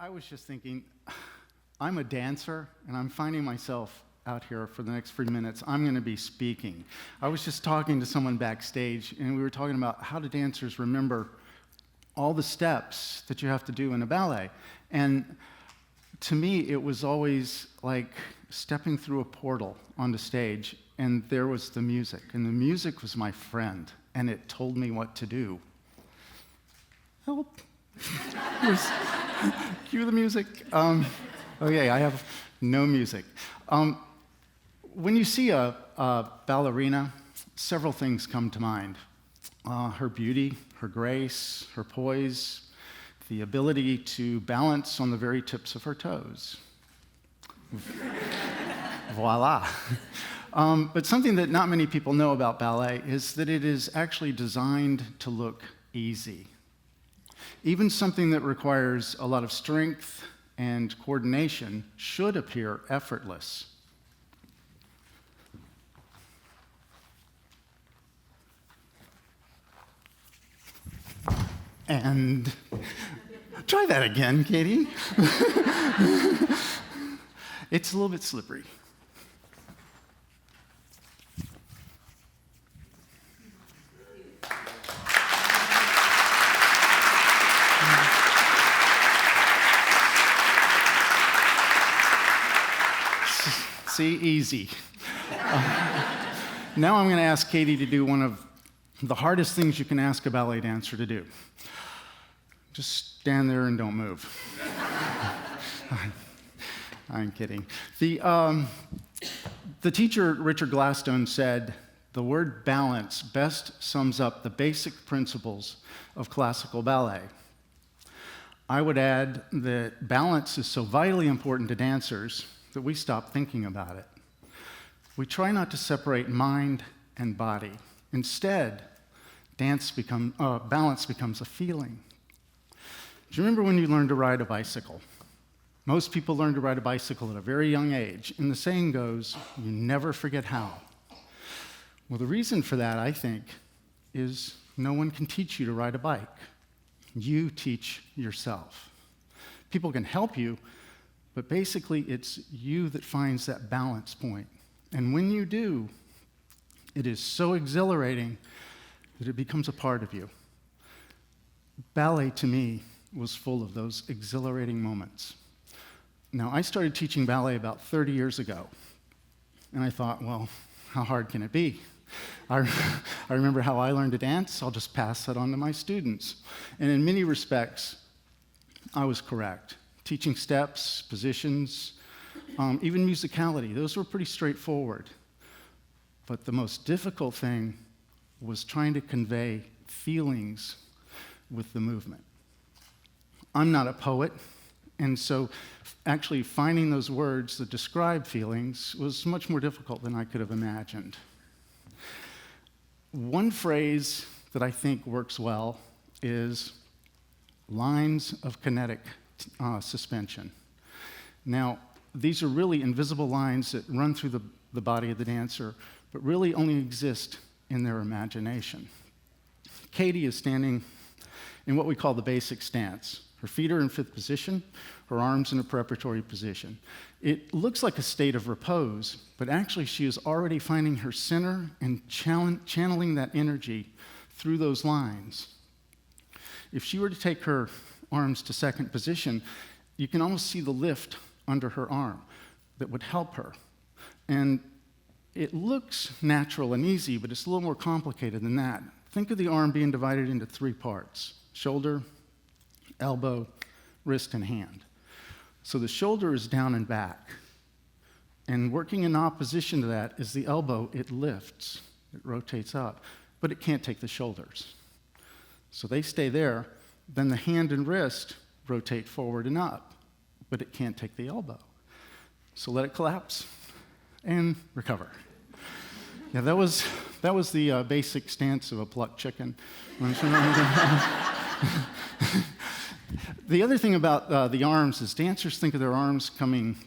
I was just thinking, I'm a dancer, and I'm finding myself out here for the next 3 minutes. I'm going to be speaking. I was just talking to someone backstage, and we were talking about how do dancers remember all the steps that you have to do in a ballet. And to me, it was always like stepping through a portal on the stage, and there was the music. And the music was my friend, and it told me what to do. Help. Cue the music. Okay, I have no music. When you see a ballerina, several things come to mind. Her beauty, her grace, her poise, the ability to balance on the very tips of her toes. Voila. But something that not many people know about ballet is that it is actually designed to look easy. Even something that requires a lot of strength and coordination should appear effortless. And try that again, Katie. It's a little bit slippery. See, easy. Now I'm going to ask Katie to do one of the hardest things you can ask a ballet dancer to do. Just stand there and don't move. I'm kidding. The teacher, Richard Gladstone, said, "The word balance best sums up the basic principles of classical ballet." I would add that balance is so vitally important to dancers that we stop thinking about it. We try not to separate mind and body. Instead, balance becomes a feeling. Do you remember when you learned to ride a bicycle? Most people learn to ride a bicycle at a very young age, and the saying goes, you never forget how. Well, the reason for that, I think, is no one can teach you to ride a bike. You teach yourself. People can help you, but basically it's you that finds that balance point. And when you do, it is so exhilarating that it becomes a part of you. Ballet, to me, was full of those exhilarating moments. Now, I started teaching ballet about 30 years ago, and I thought, well, how hard can it be? I remember how I learned to dance. I'll just pass that on to my students. And in many respects, I was correct. Teaching steps, positions, even musicality, those were pretty straightforward. But the most difficult thing was trying to convey feelings with the movement. I'm not a poet, and so actually finding those words that describe feelings was much more difficult than I could have imagined. One phrase that I think works well is lines of kinetic suspension. Now, these are really invisible lines that run through the body of the dancer, but really only exist in their imagination. Katie is standing in what we call the basic stance. Her feet are in fifth position, her arms in a preparatory position. It looks like a state of repose, but actually she is already finding her center and channeling that energy through those lines. If she were to take her arms to second position, you can almost see the lift under her arm that would help her. And it looks natural and easy, but it's a little more complicated than that. Think of the arm being divided into 3 parts: shoulder, elbow, wrist, and hand. So the shoulder is down and back. And working in opposition to that is the elbow. It lifts, it rotates up, but it can't take the shoulders. So they stay there. Then the hand and wrist rotate forward and up, but it can't take the elbow. So let it collapse and recover. Yeah, that was the basic stance of a plucked chicken. The other thing about the arms is dancers think of their arms coming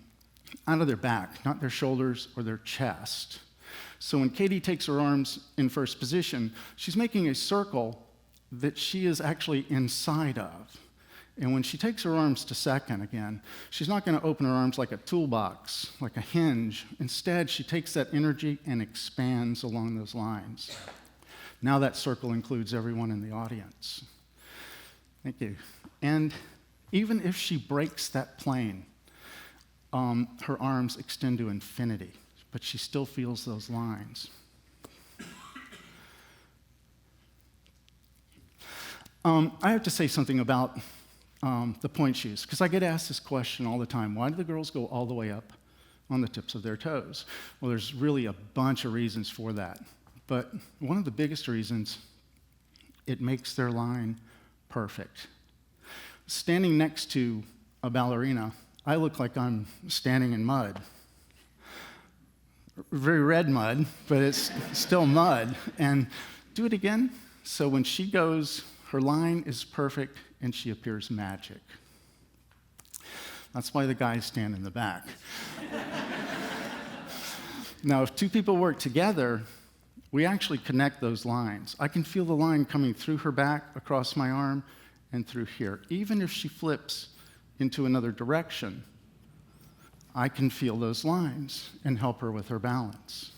out of their back, not their shoulders or their chest. So when Katie takes her arms in first position, she's making a circle that she is actually inside of. And when she takes her arms to second again, she's not going to open her arms like a toolbox, like a hinge. Instead, she takes that energy and expands along those lines. Now that circle includes everyone in the audience. Thank you. And even if she breaks that plane, her arms extend to infinity, but she still feels those lines. I have to say something about the point shoes, because I get asked this question all the time. Why do the girls go all the way up on the tips of their toes? Well, there's really a bunch of reasons for that. But one of the biggest reasons, it makes their line perfect. Standing next to a ballerina, I look like I'm standing in mud. Very red mud, but it's still mud. And do it again. So when she goes, her line is perfect, and she appears magic. That's why the guys stand in the back. Now, if two people work together, we actually connect those lines. I can feel the line coming through her back, across my arm, and through here. Even if she flips into another direction, I can feel those lines and help her with her balance.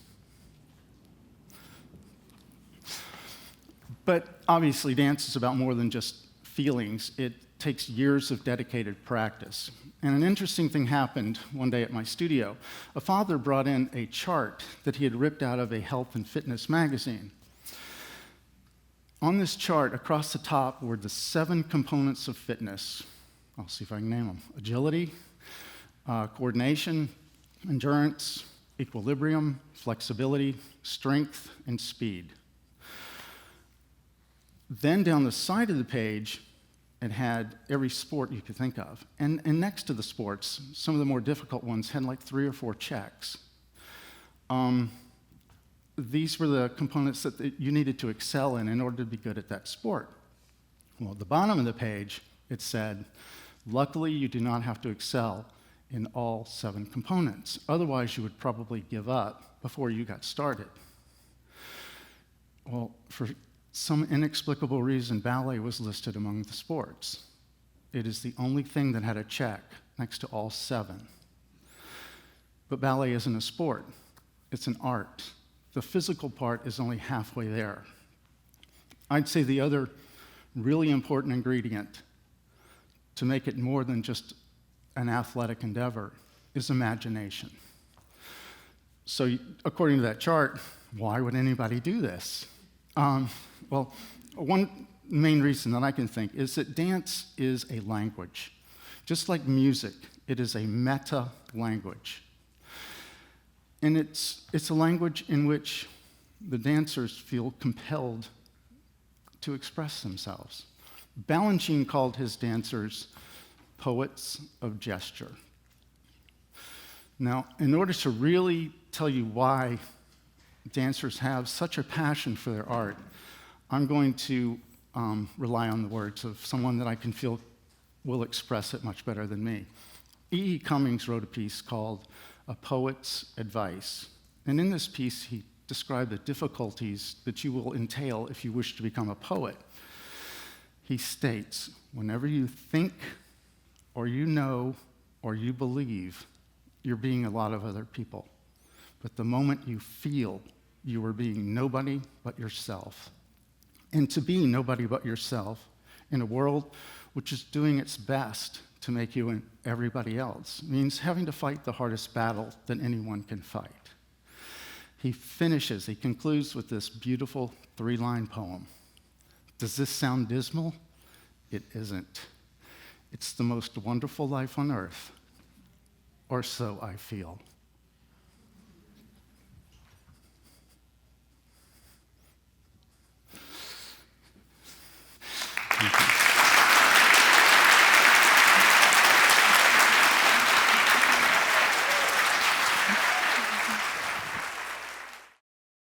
But obviously, dance is about more than just feelings. It takes years of dedicated practice. And an interesting thing happened one day at my studio. A father brought in a chart that he had ripped out of a health and fitness magazine. On this chart, across the top, were the 7 components of fitness. I'll see if I can name them. Agility, coordination, endurance, equilibrium, flexibility, strength, and speed. Then down the side of the page, it had every sport you could think of. And next to the sports, some of the more difficult ones had like 3 or 4 checks. These were the components that you needed to excel in order to be good at that sport. Well, at the bottom of the page, it said, luckily you do not have to excel in all 7 components. Otherwise, you would probably give up before you got started. Well, for some inexplicable reason, ballet was listed among the sports. It is the only thing that had a check next to all 7. But ballet isn't a sport. It's an art. The physical part is only halfway there. I'd say the other really important ingredient to make it more than just an athletic endeavor is imagination. So according to that chart, why would anybody do this? Well, one main reason that I can think is that dance is a language. Just like music, it is a meta language. And it's a language in which the dancers feel compelled to express themselves. Balanchine called his dancers poets of gesture. Now, in order to really tell you why dancers have such a passion for their art, I'm going to rely on the words of someone that I can feel will express it much better than me. E.E. Cummings wrote a piece called A Poet's Advice. And in this piece, he described the difficulties that you will entail if you wish to become a poet. He states, whenever you think or you know or you believe, you're being a lot of other people. But the moment you feel, you are being nobody but yourself. And to be nobody but yourself in a world which is doing its best to make you and everybody else means having to fight the hardest battle that anyone can fight. He concludes with this beautiful 3-line poem. Does this sound dismal? It isn't. It's the most wonderful life on earth, or so I feel. Thank you.